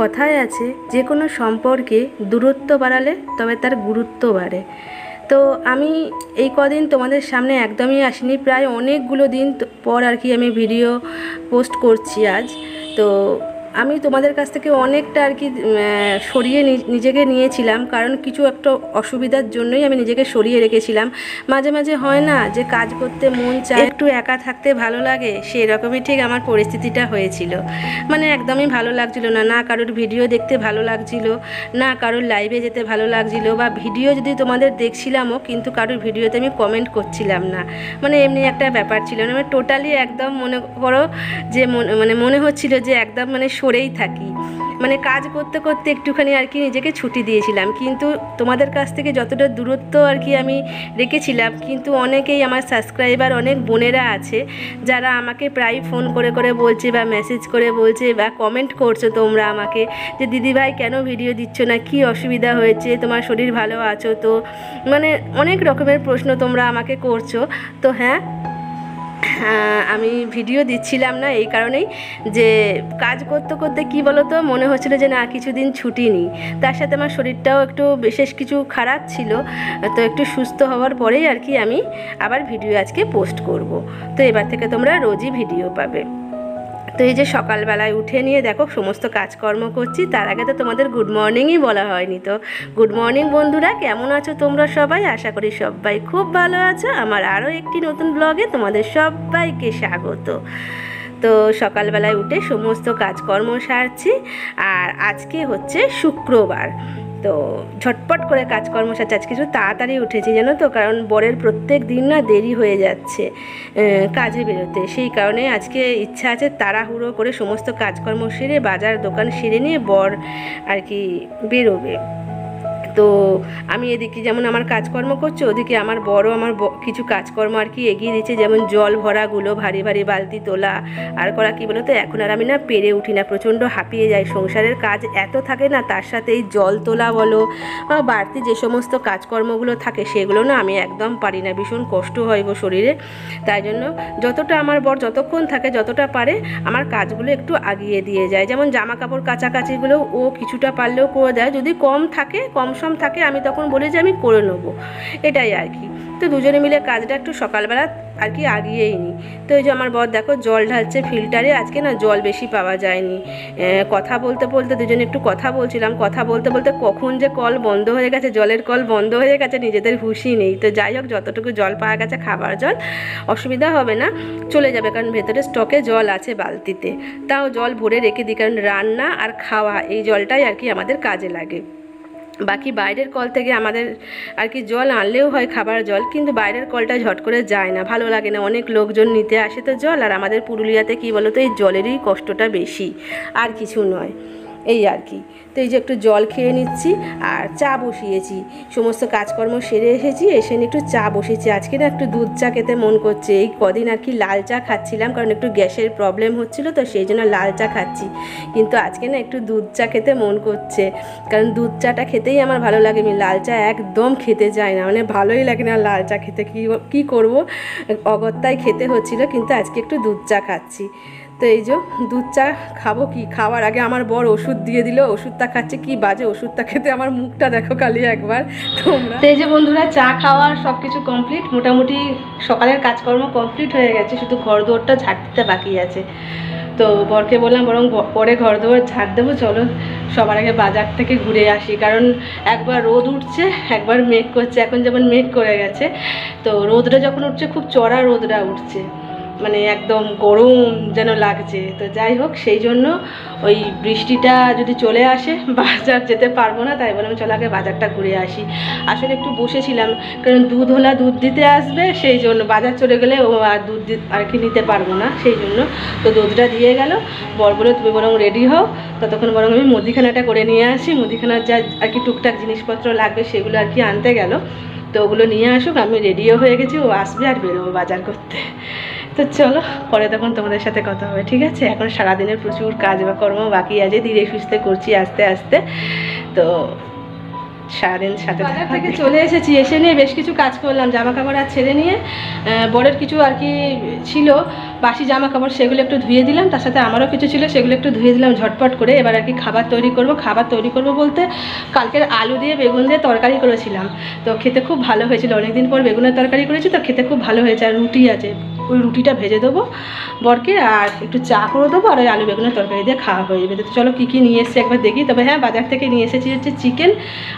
কথায় আছে যে কোনো সম্পর্কে দূরত্ব বাড়ালে তবে তার গুরুত্ব বাড়ে। তো আমি এই কদিন তোমাদের সামনে একদমই আসিনি, প্রায় অনেকগুলো দিন পর আর কি আমি ভিডিও পোস্ট করছি আজ। তো আমি তোমাদের কাছ থেকে অনেকটা আর কি সরিয়ে নিজেকে নিয়েছিলাম, কারণ কিছু একটা অসুবিধার জন্যই আমি নিজেকে সরিয়ে রেখেছিলাম। মাঝে মাঝে হয় না যে কাজ করতে মন চায়, একটু একা থাকতে ভালো লাগে, সেই রকমই ঠিক আমার পরিস্থিতিটা হয়েছিল। মানে একদমই ভালো লাগছিল না, না কারোর ভিডিও দেখতে ভালো লাগছিল, না কারোর লাইভে যেতে ভালো লাগছিল, বা ভিডিও যদি তোমাদের দেখছিলামও কিন্তু কারোর ভিডিওতে আমি কমেন্ট করছিলাম না। মানে এমনি একটা ব্যাপার ছিল না, মানে টোটালি একদম মনে করো যে মনে হচ্ছিল যে একদম মানে সরেই থাকি। মানে কাজ করতে করতে একটুখানি আর কি নিজেকে ছুটি দিয়েছিলাম, কিন্তু তোমাদের কাছ থেকে যতটা দূরত্ব আর কি আমি রেখেছিলাম, কিন্তু অনেকেই আমার সাবস্ক্রাইবার, অনেক বোনেরা আছে যারা আমাকে প্রায় ফোন করে করে বলছে বা মেসেজ করে বলছে বা কমেন্ট করছো তোমরা আমাকে যে দিদিভাই কেন ভিডিও দিচ্ছ না, কি অসুবিধা হয়েছে, তোমার শরীর ভালো আছো তো, মানে অনেক রকমের প্রশ্ন তোমরা আমাকে করছো। তো হ্যাঁ, আমি ভিডিও দিচ্ছিলাম না এই কারণেই যে কাজ করতে করতে কি বলো তো মনে হচ্ছিলো যে না কিছুদিন ছুটি নিই। তার সাথে আমার শরীরটাও একটু বিশেষ কিছু খারাপ ছিল, তো একটু সুস্থ হওয়ার পরেই আর কি আমি আবার ভিডিও আজকে পোস্ট করব। তো এবার থেকে তোমরা রোজই ভিডিও পাবে। তো এই যে সকালবেলায় উঠে নিয়ে দেখো সমস্ত কাজকর্ম করছি, তার আগে তো তোমাদের গুড মর্নিংই বলা হয়নি। তো গুড মর্নিং বন্ধুরা, কেমন আছো তোমরা সবাই? আশা করি সবাই খুব ভালো আছো। আমার আরও একটি নতুন ব্লগে তোমাদের সবাইকে স্বাগত। তো সকালবেলায় উঠে সমস্ত কাজকর্ম সারছি, আর আজকে হচ্ছে শুক্রবার। তো ঝটপট করে কাজকর্ম সারছি, আজকে একটু তাড়াতাড়ি উঠেছি জানো তো, কারণ বরের প্রত্যেক দিন না দেরি হয়ে যাচ্ছে কাজে বেরোতে, সেই কারণে আজকে ইচ্ছা আছে তাড়াহুড়ো করে সমস্ত কাজকর্ম সেরে বাজার দোকান সেরে নিয়ে বর আর কি বেরোবে। তো আমি এদিকে যেমন আমার কাজকর্ম করছি, ওদিকে আমার বড় আমার কিছু কাজকর্ম আর কি এগিয়ে দিচ্ছে, যেমন জল ভরাগুলো, ভারী ভারী বালতি তোলা আর করা। কি বলো তো এখন আর আমি না পেরে উঠি না, প্রচণ্ড হাঁপিয়ে যাই, সংসারের কাজ এত থাকে না, তার সাথে এই জল তোলা বলো বাড়তি যে সমস্ত কাজকর্মগুলো থাকে সেগুলো না আমি একদম পারি না, ভীষণ কষ্ট হয় গো শরীরে। তাই জন্য যতটা আমার বর যতক্ষণ থাকে যতটা পারে আমার কাজগুলো একটু আগিয়ে দিয়ে যায়। যেমন জামা কাপড় কাচাকাচিগুলো ও কিছুটা পারলেও করে দেয়, যদি কম থাকে কম সম থাকে আমি তখন বলি যে আমি করে নেবো, এটাই আর কি। তো দুজনে মিলে কাজটা একটু সকালবেলা আর কি আগিয়েই নিই। তো এই যে আমার বর দেখো জল ঢালছে ফিল্টারে, আজকে না জল বেশি পাওয়া যায়নি। কথা বলতে বলতে দুজনে একটু কথা বলছিলাম, কথা বলতে বলতে কখন যে কল বন্ধ হয়ে গেছে, জলের কল বন্ধ হয়ে গেছে, নিজেদের হুঁশি নেই। তো যাই হোক যতটুকু জল পাওয়া গেছে, খাবার জল, অসুবিধা হবে না, চলে যাবে, কারণ ভেতরে স্টকে জল আছে বালতিতে। তাও জল ভরে রেখে দিই, কারণ রান্না আর খাওয়া এই জলটাই আর কি আমাদের কাজে লাগে। বাকি বাইরের কল থেকে আমাদের আর কি জল আনলেও হয় খাবার জল, কিন্তু বাইরের কলটা ঝট করে যায় না, ভালো লাগে না, অনেক লোকজন নিতে আসে তো জল। আর আমাদের পুরুলিয়াতে কি বলো তো এই জলেরই কষ্টটা বেশি, আর কিছু নয়, এই আর কি। তো এই যে একটু জল খেয়ে নিচ্ছি আর চা বসিয়েছি, সমস্ত কাজকর্ম সেরে এসেছি, এসে একটু চা বসিয়েছি। আজকে না একটু দুধ চা খেতে মন করছে, এই কদিন আর কি লাল চা খাচ্ছিলাম, কারণ একটু গ্যাসের প্রবলেম হচ্ছিলো, তো সেই জন্য লাল চা খাচ্ছি। কিন্তু আজকে না একটু দুধ চা খেতে মন করছে, কারণ দুধ চাটা খেতেই আমার ভালো লাগে, আমি লাল চা একদম খেতে চাই না, মানে ভালোই লাগে না লাল চা খেতে, কী করবো, অগত্যায় খেতে হচ্ছিলো, কিন্তু আজকে একটু দুধ চা খাচ্ছি। তো এই যে দুধ চা খাবো, কি খাওয়ার আগে আমার বর ওষুধ দিয়ে দিল, ওষুধটা খাচ্ছে, কি বাজে ওষুধটা খেতে, আমার মুখটা দেখো খালি একবার তোমরা। তো এই যে বন্ধুরা চা খাওয়ার সব কিছু কমপ্লিট, মোটামুটি সকালের কাজকর্ম কমপ্লিট হয়ে গেছে, শুধু ঘর দুয়ারটা ঝাড় দিতে বাকি আছে। তো বরকে বললাম বরং পরে ঘর দুয়ার ঝাড় দেবো, চলো সবার আগে বাজার থেকে ঘুরে আসি, কারণ একবার রোদ উঠছে একবার মেঘ করছে, এখন যেমন মেঘ করে গেছে, তো রোদটা যখন উঠছে খুব চড়া রোদটা উঠছে, মানে একদম গরম যেন লাগছে। তো যাই হোক সেই জন্য ওই বৃষ্টিটা যদি চলে আসে বাজার যেতে পারবো না, তাই বললাম চলো আগে বাজারটা ঘুরে আসি। আসলে একটু বসেছিলাম, কারণ দুধওয়ালা দুধ দিতে আসবে, সেই জন্য বাজার চলে গেলে ও আর দুধ আর কি নিতে পারবো না, সেই জন্য। তো দুধটা দিয়ে গেল, বর বলে তুমি বরং রেডি হও, ততক্ষণ বরং আমি মুদিখানাটা করে নিয়ে আসি, মুদিখানার যা আর কি টুকটাক জিনিসপত্র লাগবে সেগুলো আর কি আনতে গেল। তো ওগুলো নিয়ে আসুক, আমি রেডিও হয়ে গেছি, ও আসবে আর বেরোবো বাজার করতে। তো চলো পরে তখন তোমাদের সাথে কথা হবে, ঠিক আছে? এখন সারাদিনের প্রচুর কাজ বা কর্ম বাকি আছে, ধীরে সুস্থে করছি আস্তে আস্তে। তো সারাদিন সাথে বাজার থেকে চলে এসেছি, এসে নিয়ে বেশ কিছু কাজ করলাম, জামা কাপড় আর ছেড়ে নিয়ে বরের কিছু আর কি ছিল বাসি জামা কাপড়, সেগুলো একটু ধুয়ে দিলাম, তার সাথে আমারও কিছু ছিল সেগুলো একটু ধুয়ে দিলাম ঝটপট করে। এবার আর কি খাবার তৈরি করব বলতে কালকের আলু দিয়ে বেগুন দিয়ে তরকারি করেছিলাম, তো খেতে খুব ভালো হয়েছিল। অনেকদিন পর বেগুনের তরকারি করেছি তো খেতে খুব ভালো হয়েছে। আর রুটি আছে, ওই রুটিটা ভেজে দেবো বরকে, আর একটু চা করে দেবো, আর ওই আলু বেগুনের তরকারি দিয়ে খাওয়া হয়ে যাবে। তো চলো কী কী নিয়ে এসেছি একবার দেখি। তবে হ্যাঁ, বাজার থেকে নিয়ে এসেছি হচ্ছে চিকেন,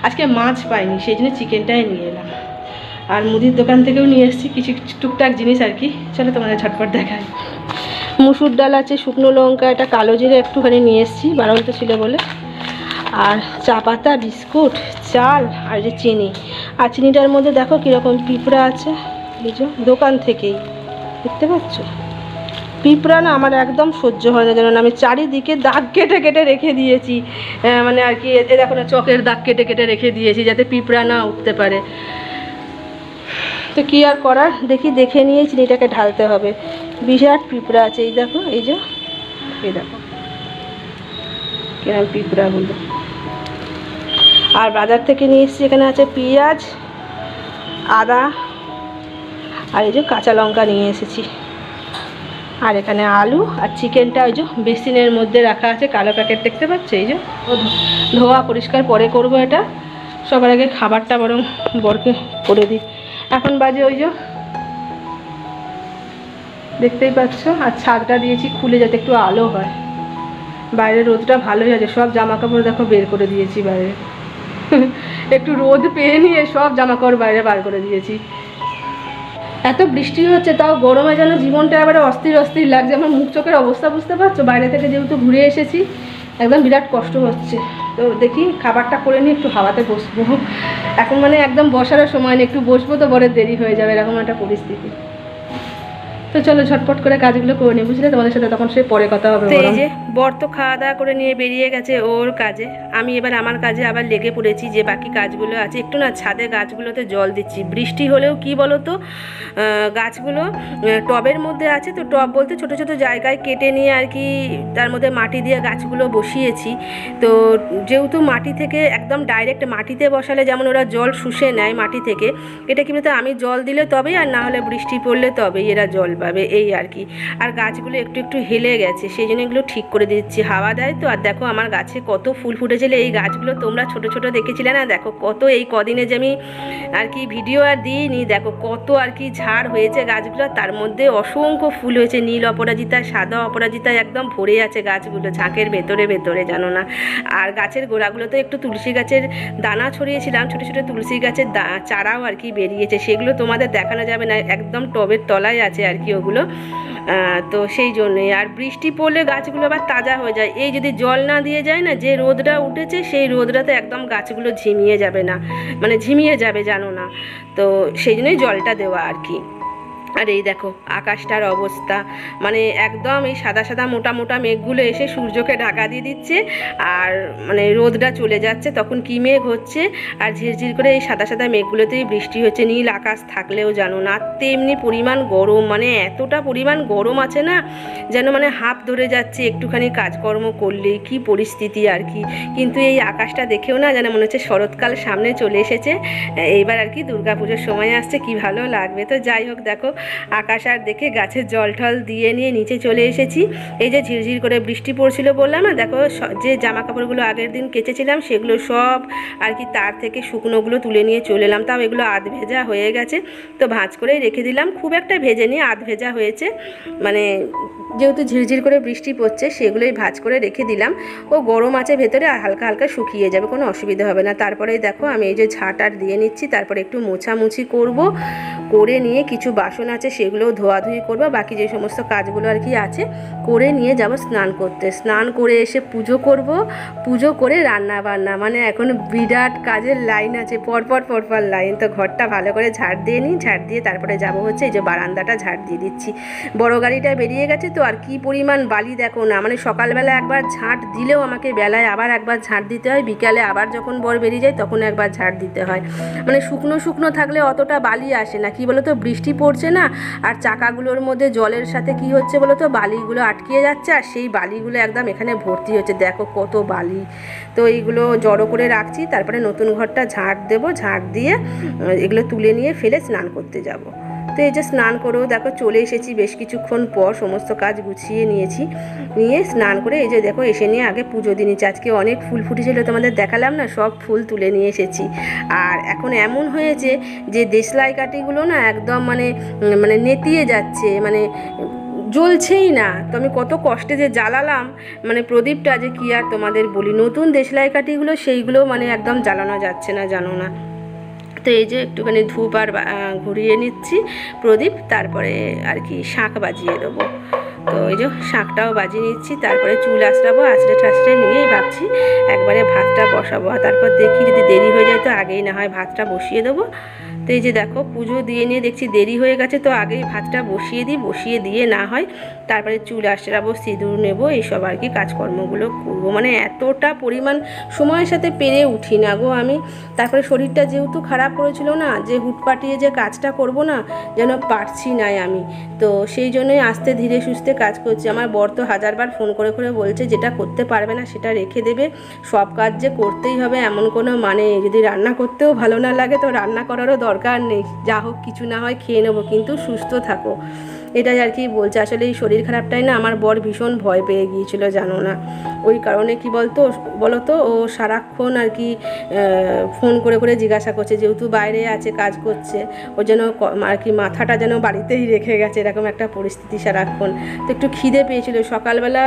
আজকে মাছ পাইনি সেই জন্য চিকেনটাই নিয়ে এলাম। আর মুদির দোকান থেকেও নিয়ে এসেছি কিছু টুকটাক জিনিস আর কি। চলো তোমাদের ঝটপট দেখাই। মুসুর ডাল আছে, শুকনো লঙ্কা, একটা কালো জিরে একটুখানি নিয়ে এসেছি, বাড়ন্ত ছিল বলে, আর চা পাতা, বিস্কুট, চাল, আর যে চিনি। আর চিনিটার মধ্যে দেখো কীরকম পিঁপড়া আছে, বুঝো, দোকান থেকেই দেখতে পাচ্ছ। পিঁপড়া না আমার একদম সহ্য হয় না, যেন আমি চারিদিকে দাগ কেটে কেটে রেখে দিয়েছি, মানে আর কি এ দেখো না, চকের দাগ কেটে কেটে রেখে দিয়েছি যাতে পিঁপড়া না উঠতে পারে। তো কী আর করার, দেখে নিয়ে চিনিটাকে ঢালতে হবে। বিরাট পিঁপড়া আছে, এই দেখো, এই দেখো কিরম পিঁপড়াগুলো। আর বাজার থেকে নিয়ে এসেছি, এখানে আছে পেঁয়াজ, আদা, আর এই যে কাঁচা লঙ্কা নিয়ে এসেছি। আর এখানে আলু, আর চিকেনটা ওই যে বেসিনের মধ্যে রাখা আছে, কালো প্যাকেট দেখতে পাচ্ছ, এই যে ধোয়া পরিষ্কার পরে করব এটা। সবার আগে খাবারটা বরং বরকে করে দিই। এখন বাজে ওই যে দেখতেই পাচ্ছ, আর ছাদটা দিয়েছি খুলে যাতে একটু আলো হয়, বাইরে রোদটা ভালোই আছে। সব জামা কাপড় দেখো বের করে দিয়েছি বাইরে, একটু রোদ পেয়ে নিয়ে সব জামা কাপড় বাইরে বার করে দিয়েছি। এত বৃষ্টি হচ্ছে, তাও গরমে যেন জীবনটা এবারে অস্থির অস্থির লাগছে। আমার মুখ চোখের অবস্থা বুঝতে পারছো, বাইরে থেকে যেহেতু ঘুরে এসেছি একদম বিরাট কষ্ট হচ্ছে। তো দেখি খাবারটা করে নিয়ে একটু হাওয়াতে বসবো। এখন মানে একদম বসারও সময় নেই, একটু বসবো তো বরের দেরি হয়ে যাবে, এরকম একটা পরিস্থিতি। তো চলো ঝটপট করে কাজগুলো করে নিই, বুঝলে, তোমাদের সাথে তখন সে পরে কথা হবে। এই যে বর তো খাওয়া দাওয়া করে নিয়ে বেরিয়ে গেছে ওর কাজে, আমি এবার আমার কাজে আবার লেগে পড়েছি, যে বাকি কাজগুলো আছে। একটু না ছাদে গাছগুলোতে জল দিচ্ছি, বৃষ্টি হলেও কি বলো তো, গাছগুলো টবের মধ্যে আছে, তো টব বলতে ছোট ছোট জায়গায় কেটে নিয়ে আর কি তার মধ্যে মাটি দিয়ে গাছগুলো বসিয়েছি। তো যেহেতু মাটি থেকে একদম ডাইরেক্ট মাটিতে বসালে যেমন ওরা জল শুষে নেয় মাটি থেকে, এটা কি বলতে আমি জল দিলে তবেই, আর না হলে বৃষ্টি পড়লে তবেই এরা জল পাবে, এই আর কি। আর গাছগুলো একটু একটু হেলে গেছে, সেই জন্য এগুলো ঠিক করে দিচ্ছি, হাওয়া দেয় তো। আর দেখো আমার গাছে কত ফুল ফুটেছিল, এই গাছগুলো তোমরা ছোট ছোট দেখেছিলে না, দেখো কত, এই কদিনে যে আমি আর কি ভিডিও আর দিইনি, দেখো কত আর কি ঝাড় হয়েছে গাছগুলো, তার মধ্যে অসংখ্য ফুল হয়েছে, নীল অপরাজিতা, সাদা অপরাজিতা, একদম ভরে আছে গাছগুলো ঝাঁকের ভেতরে ভেতরে, জানো না। আর গাছের গোড়াগুলোতে একটু তুলসী গাছের দানা ছড়িয়েছিলাম, ছোটো ছোটো তুলসী গাছের চারাও আর কি বেরিয়েছে, সেগুলো তোমাদের দেখানো যাবে না, একদম টবের তলায় আছে আর কি ওগুলো। তো সেই জন্যই। আর বৃষ্টি পড়লে গাছগুলো আবার তাজা হয়ে যায়, এই যদি জল না দিয়ে যায় না, যে রোদটা উঠেছে সেই রোদটাতে একদম গাছগুলো ঝিমিয়ে যাবে না, মানে ঝিমিয়ে যাবে, জানো না। তো সেই জন্যই জলটা দেওয়া আর কি। আর এই দেখো আকাশটার অবস্থা, মানে একদম এই সাদা সাদা মোটা মোটা মেঘগুলো এসে সূর্যকে ঢাকা দিয়ে দিচ্ছে, আর মানে রোদটা চলে যাচ্ছে, তখন কি মেঘ হচ্ছে, আর ঝিরঝির করে এই সাদা সাদা মেঘগুলোতেই বৃষ্টি হচ্ছে। নীল আকাশ থাকলেও জানো না, তেমনি পরিমাণ গরম, মানে এতটা পরিমাণ গরম আছে না, যেন মানে হাঁপ ধরে যাচ্ছে একটুখানি কাজকর্ম করলেই, কি পরিস্থিতি আর কি। কিন্তু এই আকাশটা দেখেও না যেন মনে হচ্ছে শরৎকাল সামনে চলে এসেছে, এইবার আর কি দুর্গাপুজোর সময় আসছে, কি ভালো লাগবে। তো যাই হোক, দেখো আকাশ আর দেখে গাছের জল টল দিয়ে নিয়ে নিচে চলে এসেছি। এই যে ঝিরঝির করে বৃষ্টি পড়ছিল বললাম না, দেখো যে জামা কাপড়গুলো আগের দিন কেচেছিলাম সেগুলো সব আর কি তার থেকে শুকনোগুলো তুলে নিয়ে চলে এলাম, তাও এগুলো আধ ভেজা হয়ে গেছে, তো ভাঁজ করেই রেখে দিলাম, খুব একটা ভেজে নিয়ে আধ ভেজা হয়েছে, মানে যেহেতু ঝিরঝির করে বৃষ্টি পড়ছে সেগুলোই ভাঁজ করে রেখে দিলাম। ও গরম আছে ভেতরে, আর হালকা হালকা শুকিয়ে যাবে, কোনো অসুবিধা হবে না। তারপরেই দেখো আমি এই যে ঝাঁটার দিয়ে নিচ্ছি, তারপরে একটু মোছামুছি করব, করে নিয়ে কিছু বাসন আছে সেগুলোও ধোয়াধুয়ি করবো, বাকি যে সমস্ত কাজগুলো আর কি আছে করে নিয়ে যাব স্নান করতে। স্নান করে এসে পুজো করব, পুজো করে রান্না বান্না, মানে এখন বিরাট কাজের লাইন আছে, পরপর লাইন। তো ঘরটা ভালো করে ঝাড় দিয়ে নিই, ঝাড় দিয়ে তারপরে যাব হচ্ছে এই যে বারান্দাটা ঝাড় দিয়ে দিচ্ছি। বড় গাড়িটা বেরিয়ে গেছে তো, আর কি পরিমাণ বালি দেখো না, মানে সকালবেলা একবার ঝাঁট দিলেও আমাকে বেলায় আবার একবার ঝাঁট দিতে হয়, বিকালে আবার যখন বর বেরিয়ে যায় তখন একবার ঝাঁট দিতে হয়, মানে শুকনো শুকনো থাকলে অতটা বালি আসে না, কি বলো তো, বৃষ্টি পড়ছে না, আর চাকাগুলোর মধ্যে জলের সাথে কি হচ্ছে বলো তো, বালিগুলো আটকে যাচ্ছে, আর সেই বালিগুলো একদম এখানে ভর্তি হচ্ছে, দেখো কত বালি। তো এইগুলো জড়ো করে রাখছি, তারপরে নতুন ঘরটা ঝাঁট দেবো, ঝাঁট দিয়ে এগুলো তুলে নিয়ে ফেলে স্নান করতে যাব। তো এই যে স্নান করেও দেখো চলে এসেছি, বেশ কিছুক্ষণ পর সমস্ত কাজ গুছিয়ে নিয়েছি, নিয়ে স্নান করে এই যে দেখো এসে নিয়ে আগে পুজো দিয়ে নিচ্ছি। আজকে অনেক ফুল ফুটেছিল, তোমাদের দেখালাম না, সব ফুল তুলে নিয়ে এসেছি। আর এখন এমন হয়েছে যে দেশলাই কাঠিগুলো না একদম মানে মানে নেতিয়ে যাচ্ছে, মানে জ্বলছেই না। তো আমি কত কষ্টে যে জ্বালালাম মানে প্রদীপটা, যে কি আর তোমাদের বলি। নতুন দেশলাই কাঠিগুলো সেইগুলো মানে একদম জ্বালানো যাচ্ছে না, জানো না। তো এই যে একটুখানি ধূপ আর ঘুরিয়ে নিচ্ছি প্রদীপ, তারপরে আর কি শাঁখ বাজিয়ে দেবো। তো এই যে শাঁখটাও বাজিয়ে নিচ্ছি, তারপরে চুল আঁচড়াবো, আঁচড়ে ঠাচড়ে নিয়েই ভাবছি একবারে ভাতটা বসাবো। তারপর দেখি যদি দেরি হয়ে যায় তো আগেই না হয় ভাতটা বসিয়ে দেবো। তো এই যে দেখো পুজো দিয়ে নিয়ে দেখছি দেরি হয়ে গেছে, তো আগেই ভাতটা বসিয়ে দিই, বসিয়ে দিয়ে না হয় তারপরে চুল আঁচড়াবো, সিঁদুর নেবো, এইসব আর কি কাজকর্মগুলো করবো। মানে এতটা পরিমাণ সময়ের সাথে পেরে উঠি না গো আমি। তারপরে শরীরটা যেহেতু খারাপ করেছিল না, যে হুট পাটিয়ে যে কাজটা করব না, যেন পারছি না আমি। তো সেই জন্যই আস্তে ধীরে সুস্থে কাজ করছি। আমার বর তো হাজারবার ফোন করে করে বলছে যেটা করতে পারবে না সেটা রেখে দেবে, সব কাজ যে করতেই হবে এমন কোনো মানে, যদি রান্না করতেও ভালো না লাগে তো রান্না করারও দরকার নেই, যা হোক কিছু না হয় খেয়ে নেবো, কিন্তু সুস্থ থাকো, এটাই আর কি বলছে। আসলে এই শরীর খারাপটাই না আমার বর ভীষণ ভয় পেয়ে গিয়েছিল, জানো না। ওই কারণে কি বলো তো ও সারাক্ষণ আর কি ফোন করে করে জিজ্ঞাসা করছে, যেহেতু বাইরে আছে কাজ করছে, ও যেন আর কি মাথাটা যেন বাড়িতেই রেখে গেছে, এরকম একটা পরিস্থিতি সারাক্ষণ। তো একটু খিদে পেয়েছিল, সকালবেলা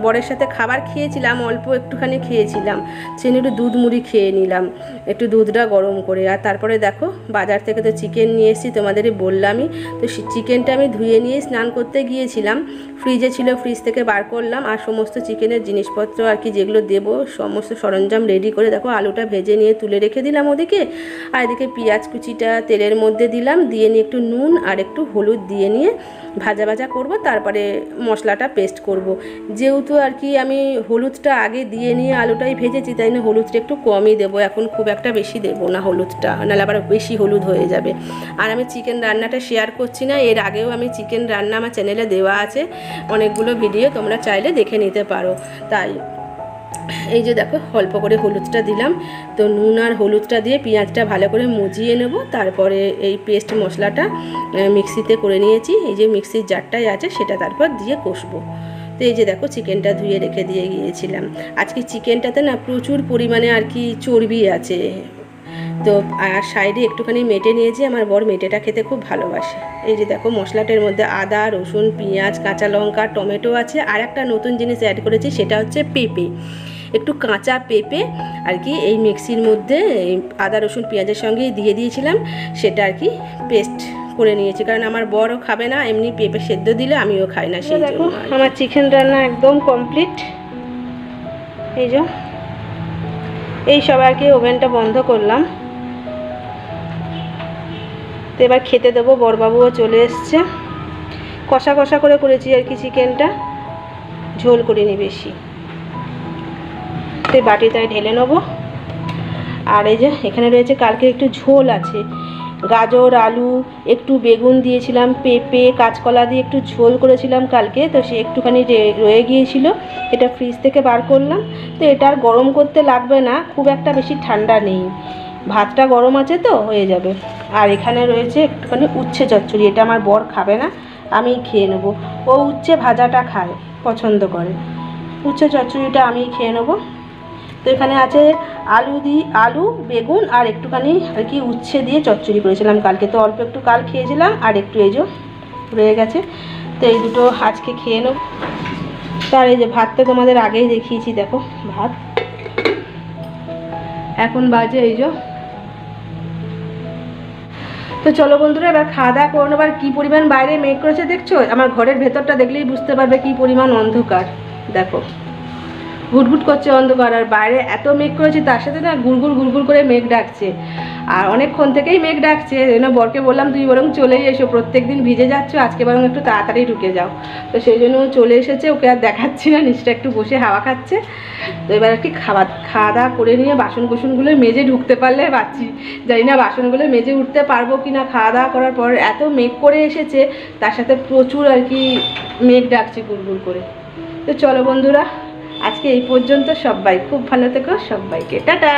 বরের সাথে খাবার খেয়েছিলাম, অল্প একটুখানি খেয়েছিলাম, সেদিন একটু দুধ মুড়ি খেয়ে নিলাম, একটু দুধটা গরম করে। আর তারপরে দেখো বাজার থেকে তো চিকেন নিয়ে এসেছি, তোমাদেরই বললামই। তো চিকেনটা আমি ধুয়ে নিয়ে স্নান করতে গিয়েছিলাম, ফ্রিজে ছিল, ফ্রিজ থেকে বার করলাম, আর সমস্ত চিকেনের জিনিসপত্র আর কি যেগুলো দেবো সমস্ত সরঞ্জাম রেডি করে দেখো আলুটা ভেজে নিয়ে তুলে রেখে দিলাম ওদিকে। আর এদিকে পেঁয়াজ কুচিটা তেলের মধ্যে দিলাম, দিয়ে নিয়ে একটু নুন আর একটু হলুদ দিয়ে নিয়ে ভাজা ভাজা করব, তারপরে মশলাটা পেস্ট করব। যেহেতু আর কি আমি হলুদটা আগে দিয়ে নিয়ে আলুটাই ভেজেছি, তাই না হলুদটা একটু কমই দেবো, এখন খুব একটা বেশি দেবো না হলুদটা, নাহলে আবার বেশি হলুদ হয়ে যাবে। আর আমি চিকেন রান্নাটা শেয়ার করছি না, এর আগেও আমি চিকেন রান্না আমার চ্যানেলে দেওয়া আছে অনেকগুলো ভিডিও, তোমরা চাইলে দেখে নিতে পারো। তাই এই যে দেখো অল্প করে হলুদটা দিলাম, তো নুন আর হলুদটা দিয়ে পেঁয়াজটা ভালো করে মজিয়ে নেব, তারপরে এই পেস্ট মশলাটা মিক্সিতে করে নিয়েছি, এই যে মিক্সির জারটাই আছে সেটা তারপর দিয়ে কষবো। তো এই যে দেখো চিকেনটা ধুয়ে রেখে দিয়ে গিয়েছিলাম। আজকে চিকেনটাতে না প্রচুর পরিমাণে আর কি চর্বি আছে, তো আর সাইডে একটুখানি মেটে নিয়েছি, আমার বর মেটেটা খেতে খুব ভালোবাসে। এই যে দেখো মশলাটার মধ্যে আদা, রসুন, পেঁয়াজ, কাঁচা লঙ্কা, টমেটো আছে, আর একটা নতুন জিনিস অ্যাড করেছি সেটা হচ্ছে পেঁপে, একটু কাঁচা পেঁপে আর কি এই মিক্সির মধ্যে এই আদা রসুন পেঁয়াজের সঙ্গেই দিয়ে দিয়েছিলাম, সেটা আর কি পেস্ট করে নিয়েছি, কারণ আমার বরও খাবে না, এমনি পেঁপে সেদ্ধ দিলে আমিও খাই না। সেই দেখো আমার চিকেন রান্না একদম কমপ্লিট। এই যে এই সব আর কি ওভেনটা বন্ধ করলাম, তো এবার খেতে দেবো। বরবাবুও চলে এসছে, কষা কষা করে করেছি আর কি চিকেনটা, ঝোল করিনি বেশি। তো বাটিটায় ঢেলে নেবো। আর এই যে এখানে রয়েছে কালকে একটু ঝোল আছে, গাজর, আলু, একটু বেগুন দিয়েছিলাম, পেঁপে, কাঁচকলা দিয়ে একটু ঝোল করেছিলাম কালকে, তো সে একটুখানি রয়ে গিয়েছিল, এটা ফ্রিজ থেকে বার করলাম। তো এটা আর গরম করতে লাগবে না, খুব একটা বেশি ঠান্ডা নেই, ভাতটা গরম আছে তো হয়ে যাবে। আর এখানে রয়েছে একটুখানি উচ্ছে চচ্চড়ি, এটা আমার বর খাবে না, আমি খেয়ে নেবো, ও উচ্ছে ভাজাটা খায়, পছন্দ করে, উচ্ছে চচ্চড়িটা আমি খেয়ে নেবো। তো এখানে আছে আলু, বেগুন আর একটুখানি আর কি উচ্ছে দিয়ে চচ্চড়ি করেছিলাম কালকে, তো অল্প একটু কাল খেয়েছিলাম আর একটু এই যে রয়ে গেছে, তো এই দুটো আজকে খেয়ে নেব। তার এই যে ভাতটা তোমাদের আগেই দেখিয়েছি, দেখো ভাত এখন বাজে এই যে। তো চলো বন্ধুরা এবার খাওয়া দাওয়া করে নেবার। কী পরিমাণ বাইরে মেঘ করেছে দেখছো, আমার ঘরের ভেতরটা দেখলেই বুঝতে পারবে কী পরিমাণ অন্ধকার। দেখো ঘুটঘুট করছে অন্ধকার, আর বাইরে এত মেঘ করেছে, তার সাথে না গুড়গুড় গুড়গুড় করে মেঘ ডাকছে। আর অনেকক্ষণ থেকেই মেঘ ডাকছে, জন্য বরকে বললাম তুই বরং চলেই এসো, প্রত্যেক দিন ভিজে যাচ্ছ, আজকে বরং একটু তাড়াতাড়ি ঢুকে যাও। তো সেই জন্য ও চলে এসেছে, ওকে আর দেখাচ্ছি না, নিচটা একটু বসে হাওয়া খাচ্ছে। তো এবার একটি খাওয়া দাওয়া করে নিয়ে বাসন কুসনগুলো মেজে ঢুকতে পারলে বাঁচি, জানি না বাসনগুলো মেজে উঠতে পারবো কি না। খাওয়া দাওয়া করার পর এত মেঘ করে এসেছে, তার সাথে প্রচুর আর কি মেঘ ডাকছে গুড়গুড় করে। তো চলো বন্ধুরা, আজকে এই পর্যন্ত। সবাই খুব ভালো থেকো, সবাইকে টাটা।